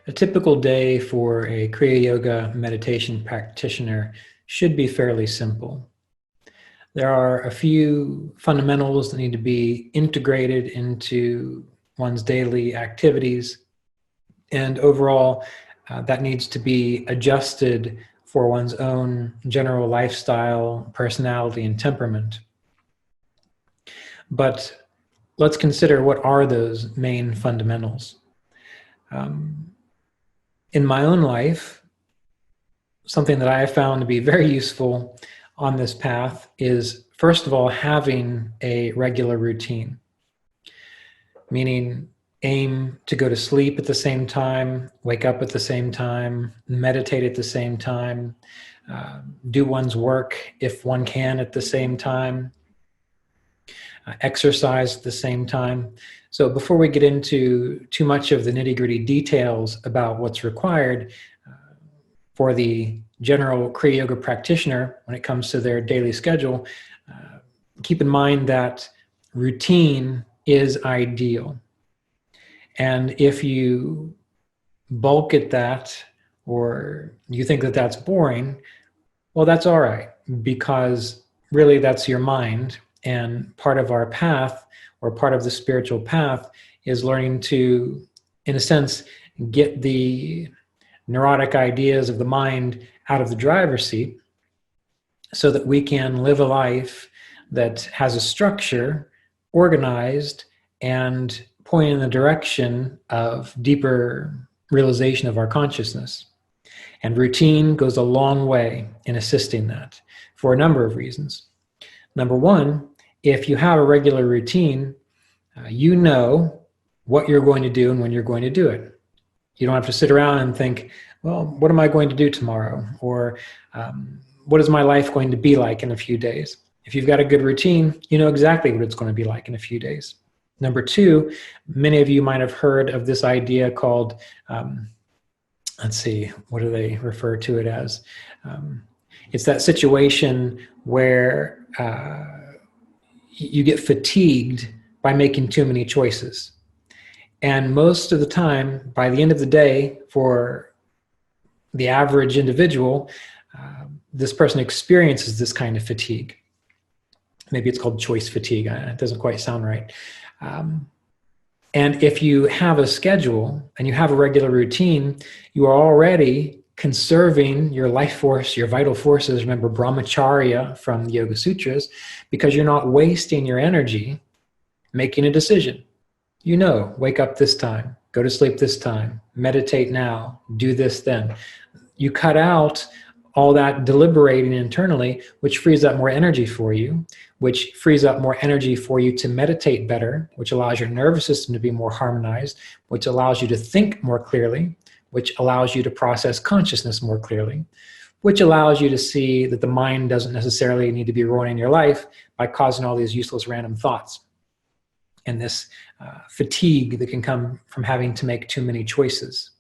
A typical day for a Kriya Yoga meditation practitioner should be fairly simple. There are a few fundamentals that need to be integrated into one's daily activities, and overall that needs to be adjusted for one's own general lifestyle, personality, and temperament. But let's consider what are those main fundamentals. In my own life, something that I have found to be very useful on this path is, first of all, having a regular routine, meaning aim to go to sleep at the same time, wake up at the same time, meditate at the same time, do one's work if one can at the same time, exercise at the same time. So before we get into too much of the nitty-gritty details about what's required for the general Kriya Yoga practitioner when it comes to their daily schedule, keep in mind that routine is ideal. And if you balk at that, or you think that that's boring, well, that's all right, because really that's your mind. And part of our path, or part of the spiritual path, is learning to, in a sense, get the neurotic ideas of the mind out of the driver's seat so that we can live a life that has a structure, organized, and pointing in the direction of deeper realization of our consciousness. And routine goes a long way in assisting that for a number of reasons. Number one, if you have a regular routine, you know what you're going to do and when you're going to do it. You don't have to sit around and think, well, what am I going to do tomorrow? Or what is my life going to be like in a few days? If you've got a good routine, you know exactly what it's going to be like in a few days. Number two, many of you might have heard of this idea called, let's see, what do they refer to it as? It's that situation where you get fatigued by making too many choices. And most of the time, by the end of the day, for the average individual, this person experiences this kind of fatigue. Maybe it's called choice fatigue. It doesn't quite sound right. And if you have a schedule and you have a regular routine, you are already conserving your life force, your vital forces. Remember brahmacharya from the Yoga Sutras, because you're not wasting your energy making a decision. You know, wake up this time, go to sleep this time, meditate now, do this then. You cut out all that deliberating internally, which frees up more energy for you, which frees up more energy for you to meditate better, which allows your nervous system to be more harmonized, which allows you to think more clearly, which allows you to process consciousness more clearly, which allows you to see that the mind doesn't necessarily need to be ruining your life by causing all these useless random thoughts and this fatigue that can come from having to make too many choices.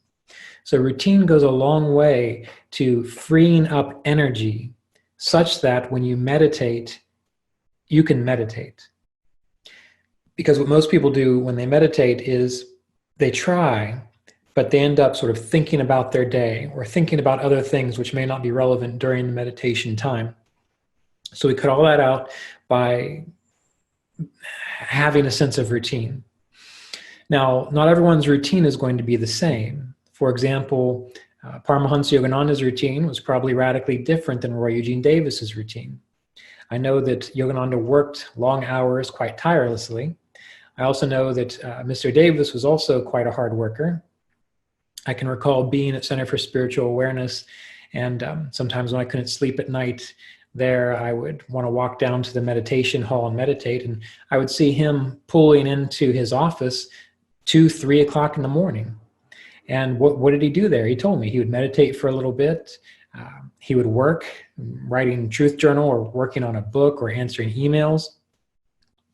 So routine goes a long way to freeing up energy such that when you meditate, you can meditate. Because what most people do when they meditate is they try, but they end up sort of thinking about their day or thinking about other things which may not be relevant during the meditation time. So we cut all that out by having a sense of routine. Now, not everyone's routine is going to be the same. For example, Paramahansa Yogananda's routine was probably radically different than Roy Eugene Davis's routine. I know that Yogananda worked long hours quite tirelessly. I also know that Mr. Davis was also quite a hard worker. I can recall being at Center for Spiritual Awareness, and sometimes when I couldn't sleep at night there, I would want to walk down to the meditation hall and meditate, and I would see him pulling into his office 2, 3 o'clock in the morning. And what did he do there? He told me he would meditate for a little bit. He would work, writing truth journal or working on a book or answering emails.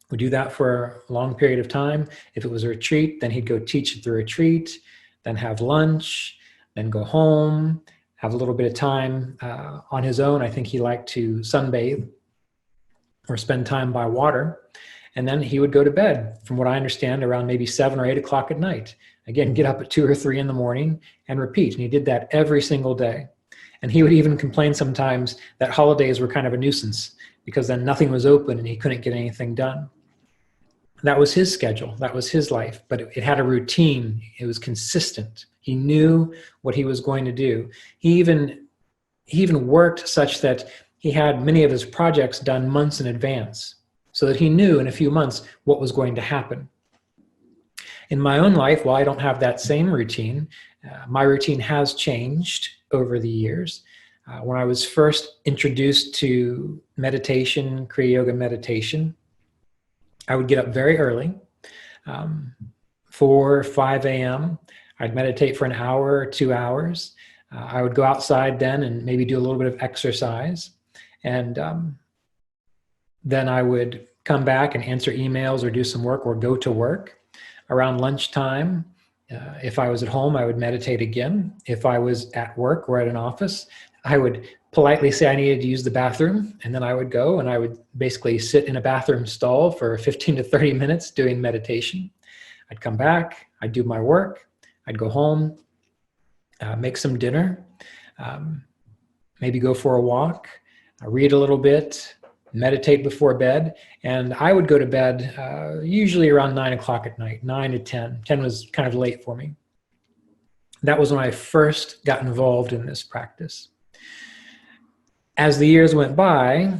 Would do that for a long period of time. If it was a retreat, then he'd go teach at the retreat, then have lunch, then go home, have a little bit of time on his own. I think he liked to sunbathe or spend time by water. And then he would go to bed, from what I understand, around maybe 7 or 8 o'clock at night. Again, get up at 2 or 3 in the morning and repeat. And he did that every single day. And he would even complain sometimes that holidays were kind of a nuisance because then nothing was open and he couldn't get anything done. That was his schedule. That was his life. But it had a routine. It was consistent. He knew what he was going to do. He even worked such that he had many of his projects done months in advance so that he knew in a few months what was going to happen. In my own life, while I don't have that same routine, my routine has changed over the years. When I was first introduced to meditation, Kriya Yoga meditation, I would get up very early, 4, 5 a.m. I'd meditate for an hour or 2 hours. I would go outside then and maybe do a little bit of exercise. And then I would come back and answer emails or do some work or go to work. Around lunchtime, if I was at home, I would meditate again. If I was at work or at an office, I would politely say I needed to use the bathroom, and then I would go and I would basically sit in a bathroom stall for 15 to 30 minutes doing meditation. I'd come back, I'd do my work, I'd go home, make some dinner, maybe go for a walk, read a little bit, meditate before bed, and I would go to bed usually around 9 o'clock at night, 9 to 10. 10 was kind of late for me. That was when I first got involved in this practice. As the years went by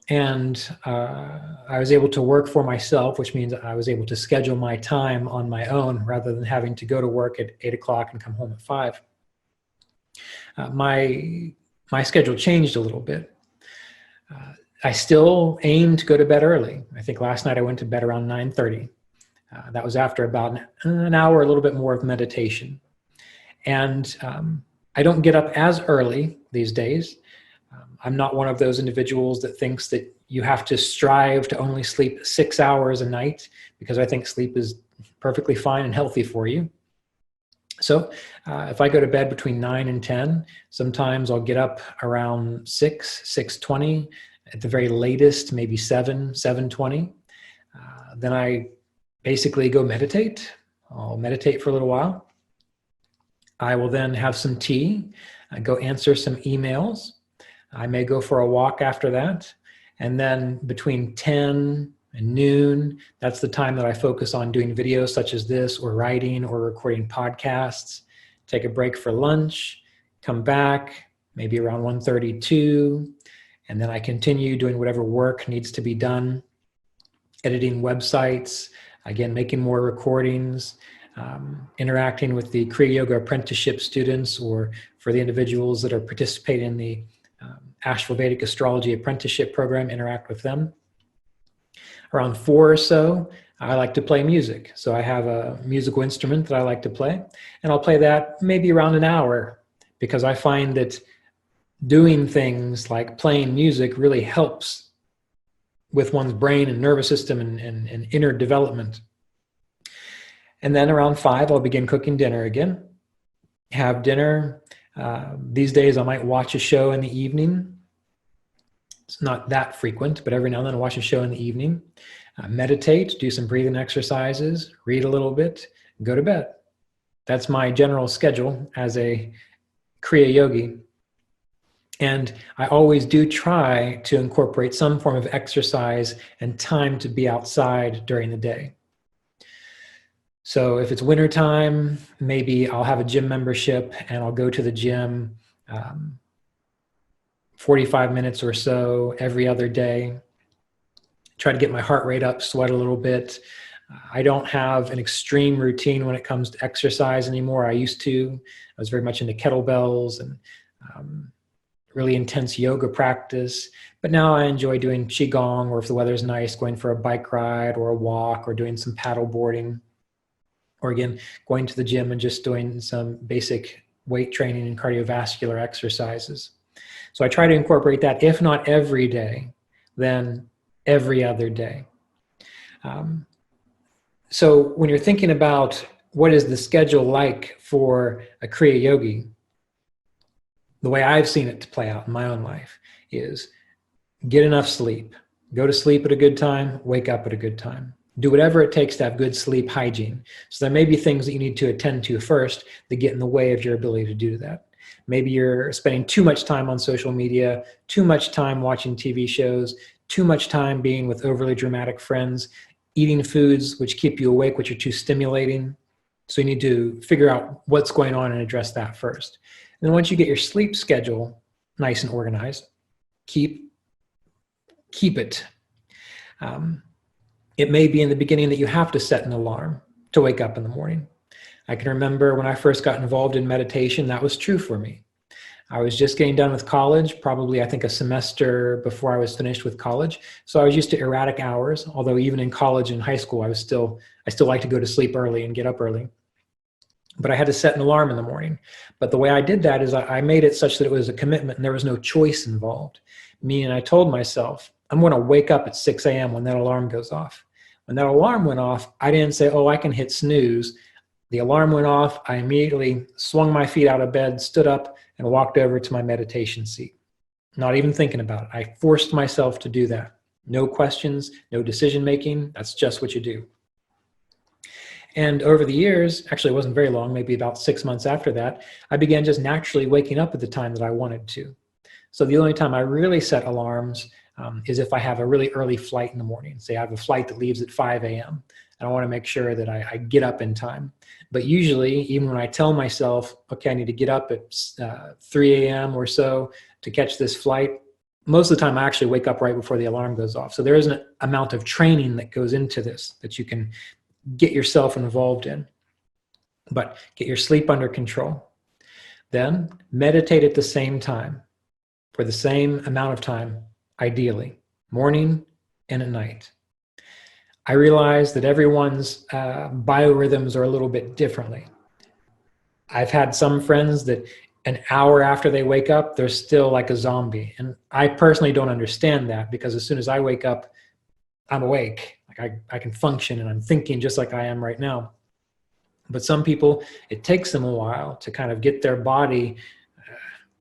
and I was able to work for myself, which means I was able to schedule my time on my own rather than having to go to work at 8 o'clock and come home at 5. My schedule changed a little bit. I still aim to go to bed early. I think last night I went to bed around 9:30. That was after about an hour, a little bit more of meditation. And I don't get up as early these days. I'm not one of those individuals that thinks that you have to strive to only sleep 6 hours a night, because I think sleep is perfectly fine and healthy for you. So if I go to bed between 9 and 10, sometimes I'll get up around 6, 6:20, at the very latest, maybe 7, 7:20. Then I basically go meditate. I'll meditate for a little while. I will then have some tea, go answer some emails. I may go for a walk after that. And then between 10 and noon, that's the time that I focus on doing videos such as this, or writing, or recording podcasts. Take a break for lunch, come back, maybe around 1:32, and then I continue doing whatever work needs to be done, editing websites, again, making more recordings, interacting with the Kriya Yoga apprenticeship students, or for the individuals that are participating in the Asheville Vedic Astrology Apprenticeship Program, interact with them. Around 4 or so, I like to play music. So I have a musical instrument that I like to play, and I'll play that maybe around an hour, because I find that doing things like playing music really helps with one's brain and nervous system and inner development. And then around 5, I'll begin cooking dinner again, have dinner. These days I might watch a show in the evening. It's not that frequent, but every now and then I'll watch a show in the evening, meditate, do some breathing exercises, read a little bit, go to bed. That's my general schedule as a Kriya yogi. And I always do try to incorporate some form of exercise and time to be outside during the day. So if it's wintertime, maybe I'll have a gym membership and I'll go to the gym 45 minutes or so every other day. Try to get my heart rate up, sweat a little bit. I don't have an extreme routine when it comes to exercise anymore. I used to. I was very much into kettlebells and really intense yoga practice. But now I enjoy doing qigong, or if the weather's nice, going for a bike ride or a walk, or doing some paddle boarding. Or again, going to the gym and just doing some basic weight training and cardiovascular exercises. So I try to incorporate that, if not every day, then every other day. So when you're thinking about what is the schedule like for a Kriya yogi, the way I've seen it to play out in my own life is get enough sleep. Go to sleep at a good time, wake up at a good time. Do whatever it takes to have good sleep hygiene. So there may be things that you need to attend to first that get in the way of your ability to do that. Maybe you're spending too much time on social media, too much time watching TV shows, too much time being with overly dramatic friends, eating foods which keep you awake, which are too stimulating. So you need to figure out what's going on and address that first. And then once you get your sleep schedule nice and organized, keep it. It may be in the beginning that you have to set an alarm to wake up in the morning. I can remember when I first got involved in meditation, that was true for me. I was just getting done with college, probably I think a semester before I was finished with college. So I was used to erratic hours, although even in college and high school, I still like to go to sleep early and get up early. But I had to set an alarm in the morning. But the way I did that is I made it such that it was a commitment and there was no choice involved. Meaning I told myself, I'm going to wake up at 6 a.m. when that alarm goes off. When that alarm went off, I didn't say, oh, I can hit snooze. The alarm went off. I immediately swung my feet out of bed, stood up, and walked over to my meditation seat. Not even thinking about it. I forced myself to do that. No questions, no decision making. That's just what you do. And over the years, actually it wasn't very long, maybe about 6 months after that, I began just naturally waking up at the time that I wanted to. So the only time I really set alarms is if I have a really early flight in the morning. Say I have a flight that leaves at 5 a.m. and I want to make sure that I get up in time. But usually, even when I tell myself, okay, I need to get up at 3 a.m. or so to catch this flight, most of the time I actually wake up right before the alarm goes off. So there is an amount of training that goes into this that you can get yourself involved in. But get your sleep under control. Then meditate at the same time for the same amount of time, ideally, morning and at night. I realize that everyone's biorhythms are a little bit differently. I've had some friends that an hour after they wake up, they're still like a zombie. And I personally don't understand that, because as soon as I wake up, I'm awake. Like I can function and I'm thinking just like I am right now. But some people, it takes them a while to kind of get their body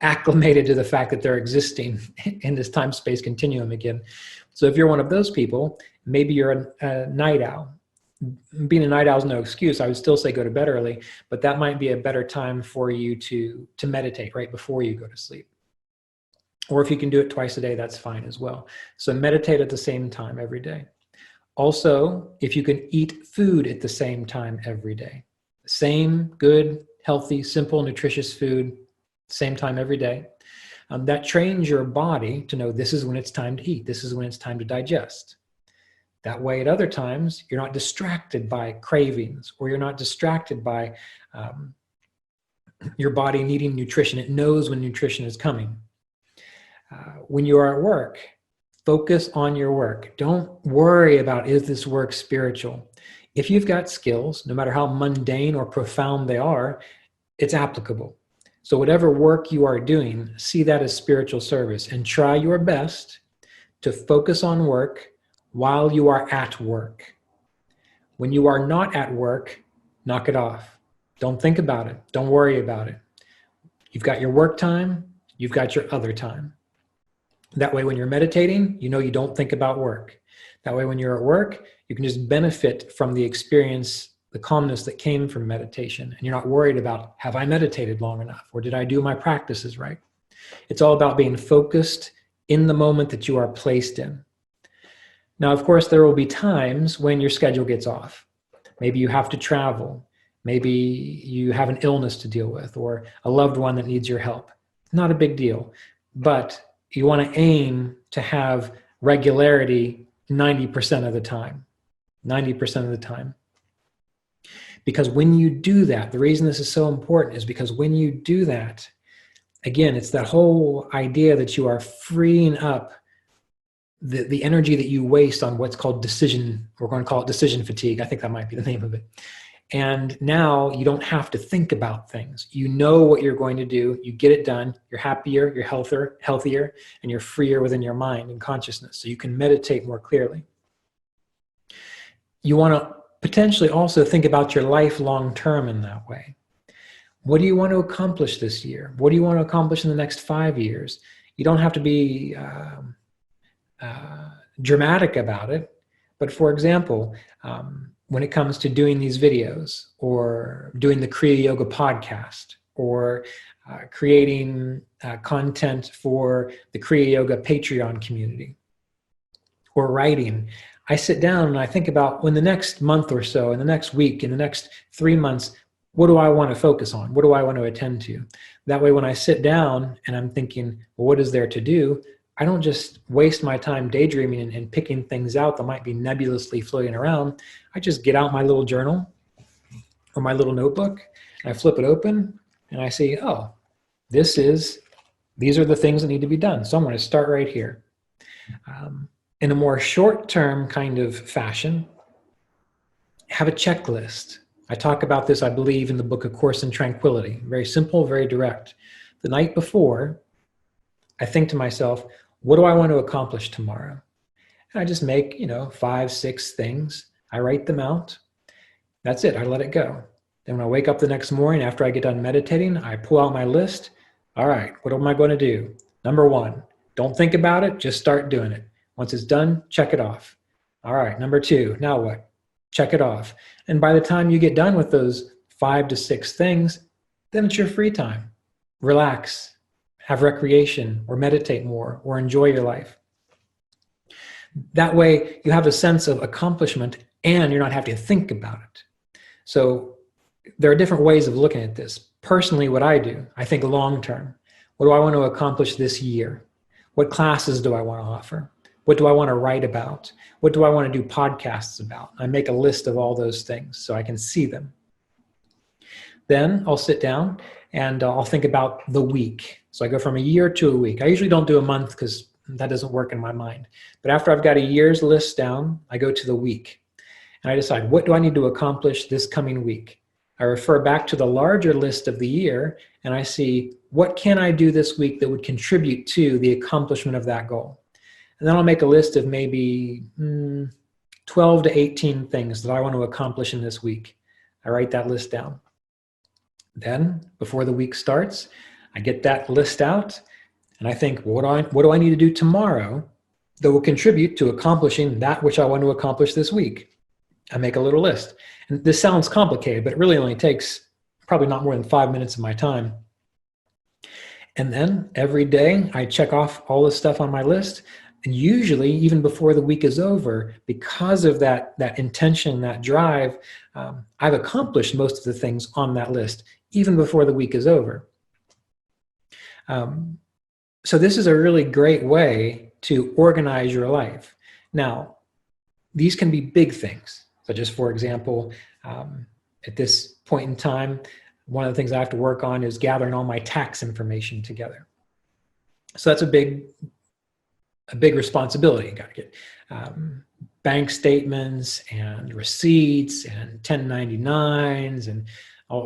acclimated to the fact that they're existing in this time-space continuum again. So if you're one of those people, maybe you're a night owl. Being a night owl is no excuse. I would still say go to bed early, but that might be a better time for you to meditate right before you go to sleep. Or if you can do it twice a day, that's fine as well. So meditate at the same time every day. Also, if you can eat food at the same time every day, same good, healthy, simple, nutritious food, same time every day, that trains your body to know this is when it's time to eat. This is when it's time to digest. That way at other times, you're not distracted by cravings, or you're not distracted by your body needing nutrition. It knows when nutrition is coming. When you are at work, focus on your work. Don't worry about, is this work spiritual? If you've got skills, no matter how mundane or profound they are, it's applicable. So whatever work you are doing, see that as spiritual service and try your best to focus on work while you are at work. When you are not at work, knock it off. Don't think about it. Don't worry about it. You've got your work time, you've got your other time. That way when you're meditating, you know you don't think about work. That way when you're at work, you can just benefit from the experience, the calmness that came from meditation, and you're not worried about, have I meditated long enough, or did I do my practices right? It's all about being focused in the moment that you are placed in. Now, of course, there will be times when your schedule gets off. Maybe you have to travel. Maybe you have an illness to deal with, or a loved one that needs your help. Not a big deal, but you want to aim to have regularity 90% of the time. 90% of the time. Because when you do that, the reason this is so important is because when you do that, again, it's that whole idea that you are freeing up the energy that you waste on what's called decision, we're going to call it decision fatigue. I think that might be the name of it. And now you don't have to think about things. You know what you're going to do. You get it done. You're happier, you're healthier, and you're freer within your mind and consciousness. So you can meditate more clearly. You want to potentially also think about your life long term in that way. What do you want to accomplish this year? What do you want to accomplish in the next 5 years? You don't have to be dramatic about it, But for example, when it comes to doing these videos or doing the Kriya Yoga podcast or creating content for the Kriya Yoga Patreon community or writing, I sit down and I think about, in the next month or so, in the next week, in the next 3 months, what do I want to focus on? What do I want to attend to? That way, when I sit down and I'm thinking, well, what is there to do? I don't just waste my time daydreaming and picking things out that might be nebulously floating around. I just get out my little journal or my little notebook, and I flip it open, and I see, oh, these are the things that need to be done. So I'm going to start right here. In a more short-term kind of fashion, have a checklist. I talk about this, I believe, in the book A Course in Tranquility. Very simple, very direct. The night before, I think to myself, what do I want to accomplish tomorrow? And I just make, 5, 6 things. I write them out. That's it. I let it go. Then when I wake up the next morning after I get done meditating, I pull out my list. All right, what am I going to do? Number 1, don't think about it. Just start doing it. Once it's done, check it off. All right, number 2, now what? Check it off. And by the time you get done with those 5 to 6 things, then it's your free time. Relax, have recreation, or meditate more, or enjoy your life. That way, you have a sense of accomplishment and you're not having to think about it. So there are different ways of looking at this. Personally, what I do, I think long term. What do I want to accomplish this year? What classes do I want to offer? What do I want to write about? What do I want to do podcasts about? I make a list of all those things so I can see them. Then I'll sit down and I'll think about the week. So I go from a year to a week. I usually don't do a month because that doesn't work in my mind. But after I've got a year's list down, I go to the week. And I decide, what do I need to accomplish this coming week? I refer back to the larger list of the year and I see, what can I do this week that would contribute to the accomplishment of that goal? And then I'll make a list of maybe 12 to 18 things that I want to accomplish in this week. I write that list down. Then, before the week starts, I get that list out and I think, what do I need to do tomorrow that will contribute to accomplishing that which I want to accomplish this week? I make a little list. And this sounds complicated, but it really only takes probably not more than 5 minutes of my time. And then every day I check off all the stuff on my list. And usually, even before the week is over, because of that intention, that drive, I've accomplished most of the things on that list, even before the week is over. So this is a really great way to organize your life. Now, these can be big things. So just for example, at this point in time, one of the things I have to work on is gathering all my tax information together. So that's a big responsibility. You got to get bank statements and receipts and 1099s and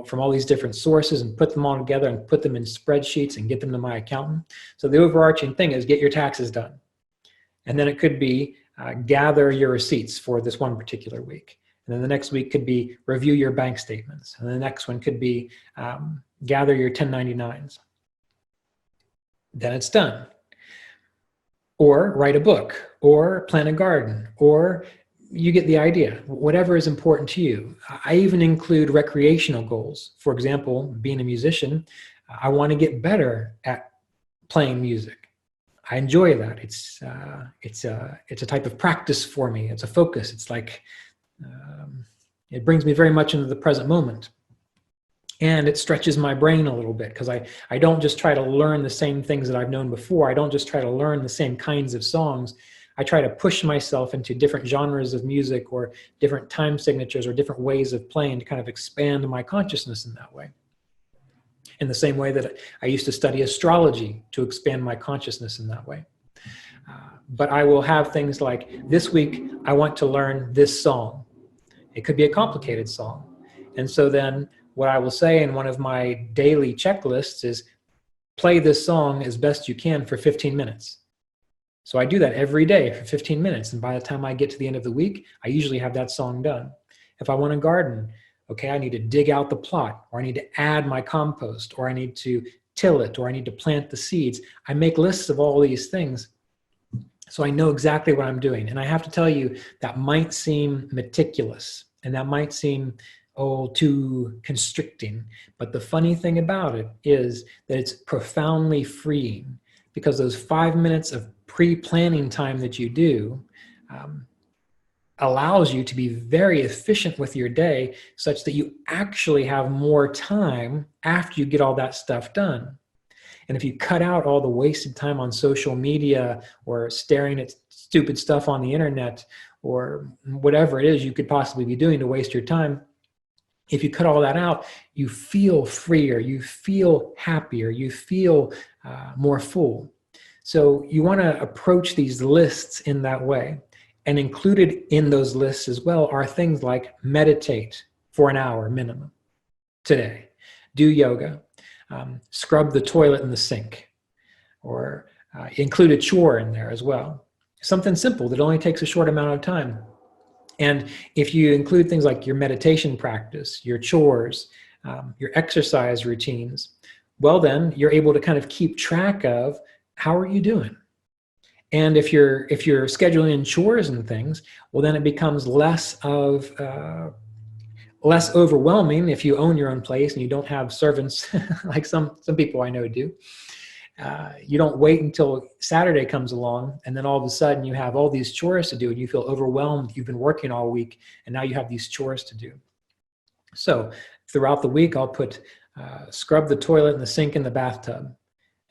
from all these different sources and put them all together and put them in spreadsheets and get them to my accountant. So the overarching thing is get your taxes done. And then it could be gather your receipts for this one particular week. And then the next week could be review your bank statements. And the next one could be gather your 1099s. Then it's done. Or write a book, or plant a garden, or you get the idea, whatever is important to you. I even include recreational goals. For example, being a musician, I want to get better at playing music. I enjoy that. It's a type of practice for me. It's a focus. It's like, it brings me very much into the present moment. And it stretches my brain a little bit because I don't just try to learn the same things that I've known before. I don't just try to learn the same kinds of songs. I try to push myself into different genres of music or different time signatures or different ways of playing to kind of expand my consciousness in that way. In the same way that I used to study astrology to expand my consciousness in that way. But I will have things like, this week I want to learn this song. It could be a complicated song. And so then what I will say in one of my daily checklists is play this song as best you can for 15 minutes. So I do that every day for 15 minutes. And by the time I get to the end of the week, I usually have that song done. If I want to garden, okay, I need to dig out the plot, or I need to add my compost, or I need to till it, or I need to plant the seeds. I make lists of all these things. So I know exactly what I'm doing. And I have to tell you, that might seem meticulous and that might seem, oh, too constricting. But the funny thing about it is that it's profoundly freeing, because those 5 minutes of pre-planning time that you do allows you to be very efficient with your day, such that you actually have more time after you get all that stuff done. And if you cut out all the wasted time on social media or staring at stupid stuff on the internet or whatever it is you could possibly be doing to waste your time, if you cut all that out, you feel freer, you feel happier, you feel more full. So you want to approach these lists in that way. And included in those lists as well are things like meditate for an hour minimum today, do yoga, scrub the toilet and the sink, or include a chore in there as well. Something simple that only takes a short amount of time. And if you include things like your meditation practice, your chores, your exercise routines, well then you're able to kind of keep track of how are you doing. And if you're scheduling in chores and things, well then it becomes less overwhelming if you own your own place and you don't have servants like some people I know do. You don't wait until Saturday comes along and then all of a sudden you have all these chores to do and you feel overwhelmed. You've been working all week and now you have these chores to do. So throughout the week, I'll put scrub the toilet and the sink in the bathtub.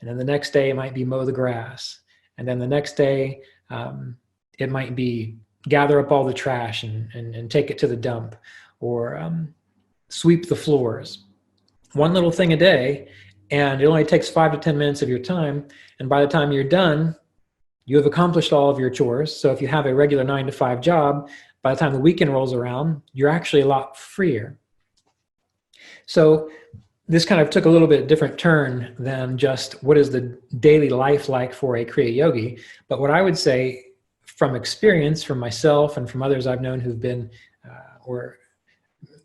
And then the next day it might be mow the grass. And then the next day it might be gather up all the trash and take it to the dump, or sweep the floors. One little thing a day, and it only takes 5 to 10 minutes of your time. And by the time you're done, you have accomplished all of your chores. So if you have a regular 9 to 5 job, by the time the weekend rolls around, you're actually a lot freer. So this kind of took a little bit different turn than just what is the daily life like for a Kriya yogi. But what I would say from experience, from myself and from others I've known who've been or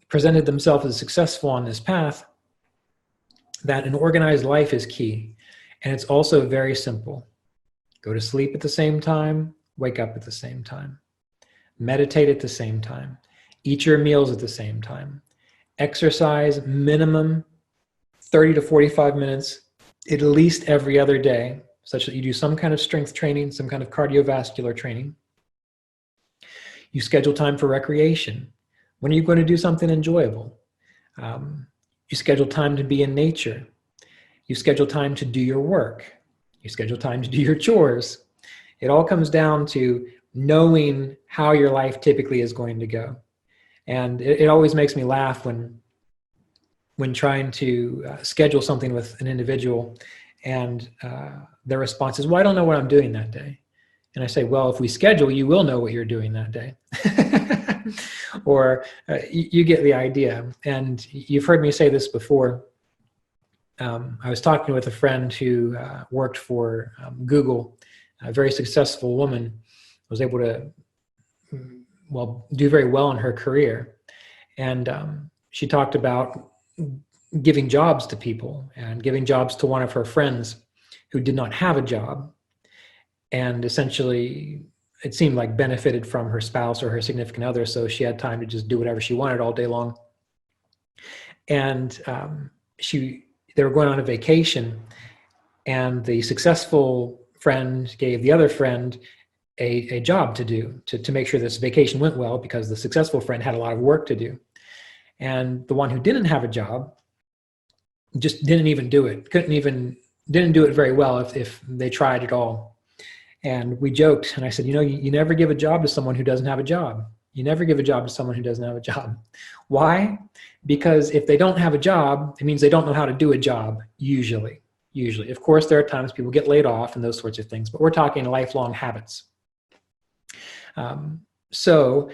presented themselves as successful on this path, that an organized life is key. And it's also very simple. Go to sleep at the same time, wake up at the same time. Meditate at the same time. Eat your meals at the same time. Exercise minimum 30 to 45 minutes at least every other day, such that you do some kind of strength training, some kind of cardiovascular training. You schedule time for recreation. When are you going to do something enjoyable? You schedule time to be in nature. You schedule time to do your work. You schedule time to do your chores. It all comes down to knowing how your life typically is going to go. And it always makes me laugh when trying to schedule something with an individual and their response is, well, I don't know what I'm doing that day. And I say, well, if we schedule, you will know what you're doing that day. Or you get the idea. And you've heard me say this before. I was talking with a friend who worked for Google, a very successful woman, was able to, do very well in her career. And she talked about giving jobs to people and giving jobs to one of her friends who did not have a job, and essentially it seemed like benefited from her spouse or her significant other, so she had time to just do whatever she wanted all day long. And they were going on a vacation, and the successful friend gave the other friend a job to do to make sure this vacation went well, because the successful friend had a lot of work to do. And the one who didn't have a job just didn't even do it, didn't do it very well if they tried at all. And we joked, and I said, you never give a job to someone who doesn't have a job. You never give a job to someone who doesn't have a job. Why? Because if they don't have a job, it means they don't know how to do a job, usually. Of course, there are times people get laid off and those sorts of things, but we're talking lifelong habits. So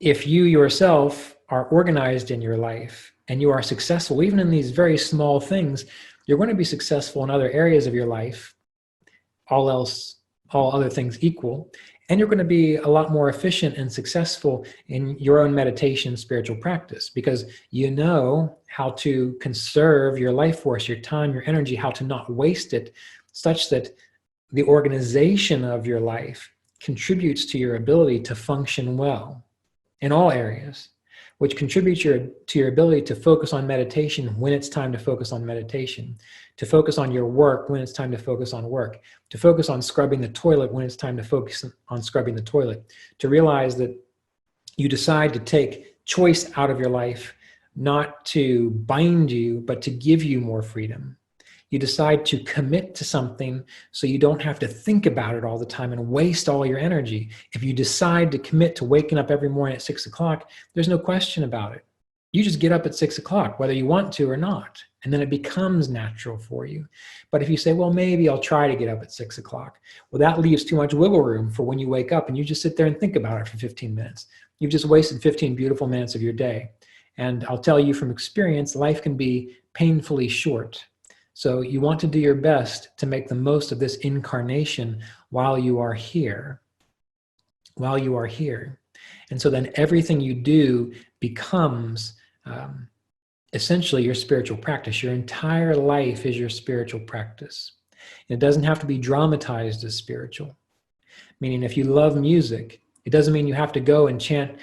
if you yourself are organized in your life and you are successful, even in these very small things, you're going to be successful in other areas of your life, all other things equal, and you're going to be a lot more efficient and successful in your own meditation spiritual practice, because you know how to conserve your life force, your time, your energy, how to not waste it, such that the organization of your life contributes to your ability to function well in all areas, which contributes to your ability to focus on meditation when it's time to focus on meditation, to focus on your work when it's time to focus on work, to focus on scrubbing the toilet when it's time to focus on scrubbing the toilet, to realize that you decide to take choice out of your life, not to bind you, but to give you more freedom. You decide to commit to something so you don't have to think about it all the time and waste all your energy. If you decide to commit to waking up every morning at 6 o'clock, there's no question about it. You just get up at 6 o'clock, whether you want to or not, and then it becomes natural for you. But if you say, well, maybe I'll try to get up at 6 o'clock, well, that leaves too much wiggle room for when you wake up and you just sit there and think about it for 15 minutes. You've just wasted 15 beautiful minutes of your day. And I'll tell you from experience, life can be painfully short. So you want to do your best to make the most of this incarnation while you are here. While you are here. And so then everything you do becomes essentially your spiritual practice. Your entire life is your spiritual practice. It doesn't have to be dramatized as spiritual. Meaning if you love music, it doesn't mean you have to go and chant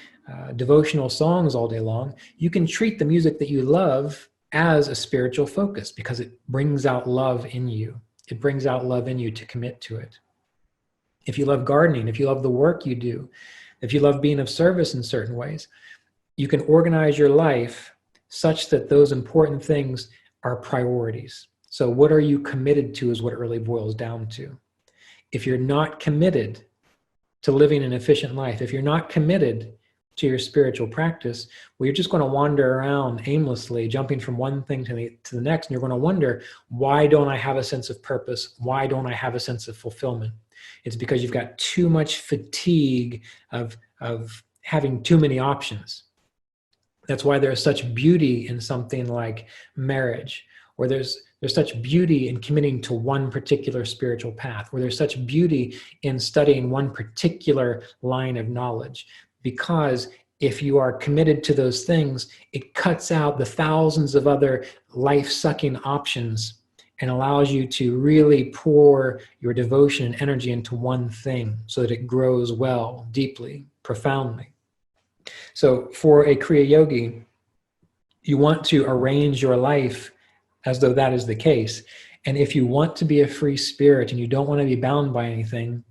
devotional songs all day long. You can treat the music that you love as a spiritual focus because it brings out love in you. It brings out love in you to commit to it. If you love gardening, if you love the work you do, if you love being of service in certain ways, you can organize your life such that those important things are priorities. So what are you committed to is what it really boils down to. If you're not committed to living an efficient life, if you're not committed to your spiritual practice, well, you're just going to wander around aimlessly, jumping from one thing to the next, and you're going to wonder, why don't I have a sense of purpose? Why don't I have a sense of fulfillment? It's because you've got too much fatigue of having too many options. That's why there's such beauty in something like marriage, or there's such beauty in committing to one particular spiritual path, or there's such beauty in studying one particular line of knowledge. Because if you are committed to those things, it cuts out the thousands of other life-sucking options and allows you to really pour your devotion and energy into one thing so that it grows well, deeply, profoundly. So for a Kriya yogi, you want to arrange your life as though that is the case. And if you want to be a free spirit and you don't want to be bound by anything,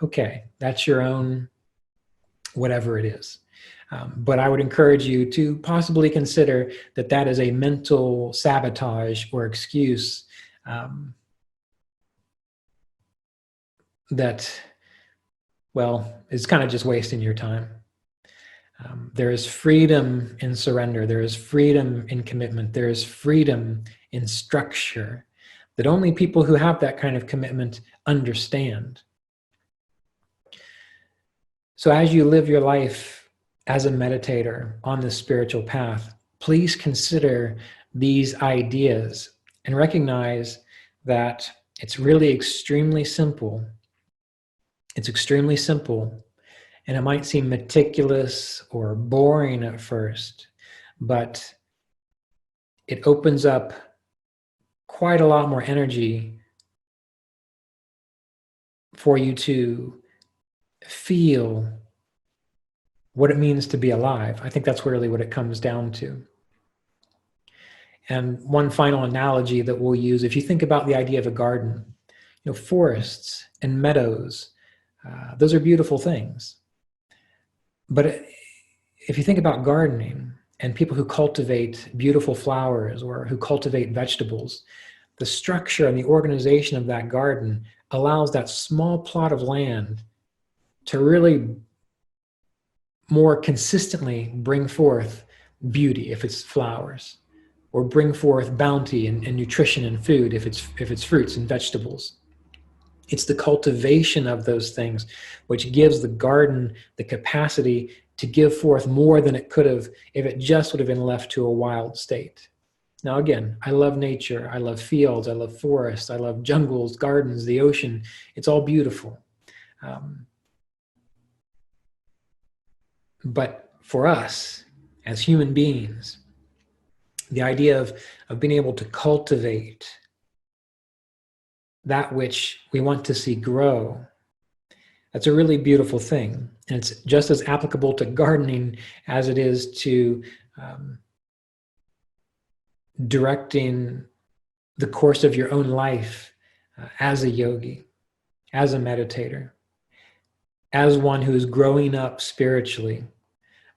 okay, that's your own whatever it is. But I would encourage you to possibly consider that that is a mental sabotage or excuse that, well, is kind of just wasting your time. There is freedom in surrender. There is freedom in commitment. There is freedom in structure that only people who have that kind of commitment understand. So as you live your life as a meditator on this spiritual path, please consider these ideas and recognize that it's really extremely simple. It's extremely simple, and it might seem meticulous or boring at first, but it opens up quite a lot more energy for you to feel what it means to be alive. I think that's really what it comes down to. And one final analogy that we'll use, if you think about the idea of a garden, forests and meadows, those are beautiful things. But if you think about gardening and people who cultivate beautiful flowers or who cultivate vegetables, the structure and the organization of that garden allows that small plot of land to really more consistently bring forth beauty if it's flowers, or bring forth bounty and nutrition and food if it's fruits and vegetables. It's the cultivation of those things which gives the garden the capacity to give forth more than it could have if it just would have been left to a wild state. Now again, I love nature, I love fields, I love forests, I love jungles, gardens, the ocean. It's all beautiful. But for us, as human beings, the idea of being able to cultivate that which we want to see grow. That's a really beautiful thing. And it's just as applicable to gardening as it is to directing the course of your own life as a yogi, as a meditator, as one who is growing up spiritually,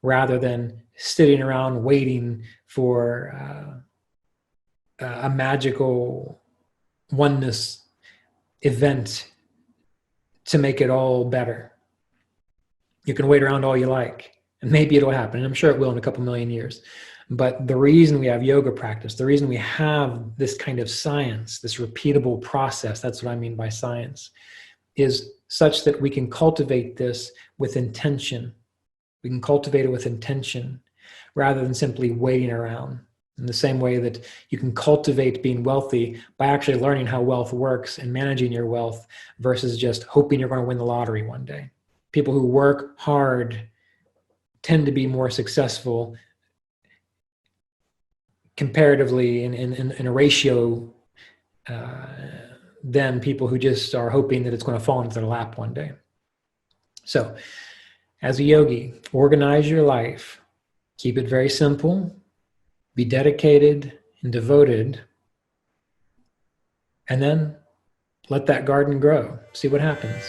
rather than sitting around waiting for a magical oneness event to make it all better. You can wait around all you like, and maybe it'll happen, and I'm sure it will in a couple million years. But the reason we have yoga practice, the reason we have this kind of science, this repeatable process, that's what I mean by science, is such that we can cultivate this with intention. We can cultivate it with intention rather than simply waiting around. In the same way that you can cultivate being wealthy by actually learning how wealth works and managing your wealth versus just hoping you're going to win the lottery one day. People who work hard tend to be more successful comparatively in a ratio than people who just are hoping that it's going to fall into their lap one day. So, as a yogi, organize your life. Keep it very simple. Be dedicated and devoted. And then let that garden grow. See what happens.